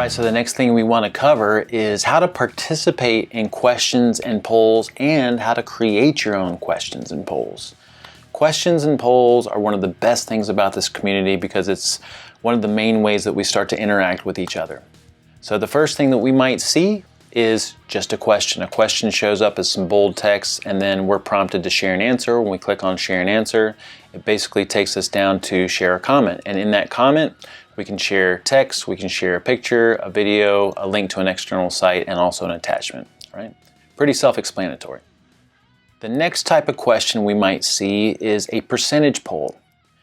Alright, so the next thing we want to cover is how to participate in questions and polls and how to create your own questions and polls. Questions and polls are one of the best things about this community because it's one of the main ways that we start to interact with each other. So the first thing that we might see is just a question. A question shows up as some bold text and then we're prompted to share an answer. When we click on share an answer, it basically takes us down to share a comment. And in that comment, we can share text, we can share a picture, a video, a link to an external site, and also an attachment, right? Pretty self-explanatory. The next type of question we might see is a percentage poll.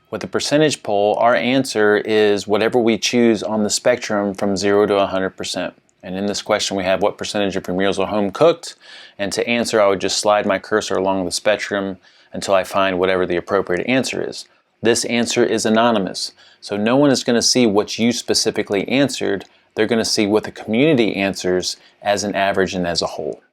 With a percentage poll, our answer is whatever we choose on the spectrum from 0 to 100%. And in this question we have what percentage of your meals are home cooked, and to answer I would just slide my cursor along the spectrum until I find whatever the appropriate answer is. This answer is anonymous, so no one is going to see what you specifically answered. They're going to see what the community answers as an average and as a whole.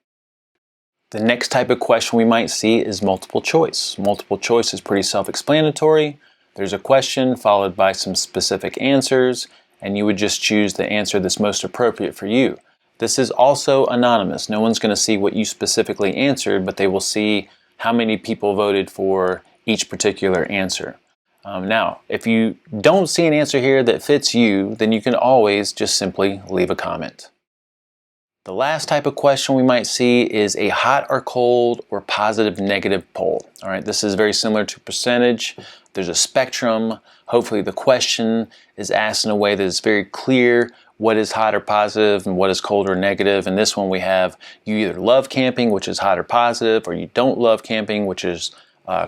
The next type of question we might see is multiple choice. Multiple choice is pretty self-explanatory. There's a question followed by some specific answers, and you would just choose the answer that's most appropriate for you. This is also anonymous. No one's going to see what you specifically answered, but they will see how many people voted for each particular answer. Now, if you don't see an answer here that fits you, then you can always just simply leave a comment. The last type of question we might see is a hot or cold or positive negative poll. All right, this is very similar to percentage. There's a spectrum. Hopefully the question is asked in a way that is very clear what is hot or positive and what is cold or negative. In this one we have you either love camping, which is hot or positive, or you don't love camping, which is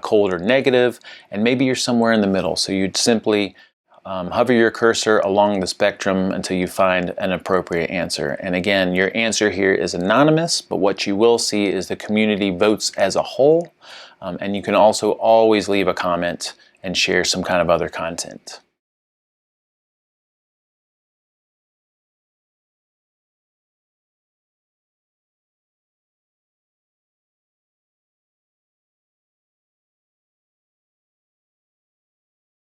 cold or negative, and maybe you're somewhere in the middle. So you'd simply hover your cursor along the spectrum until you find an appropriate answer. And again, your answer here is anonymous, but what you will see is the community votes as a whole, and you can also always leave a comment and share some kind of other content.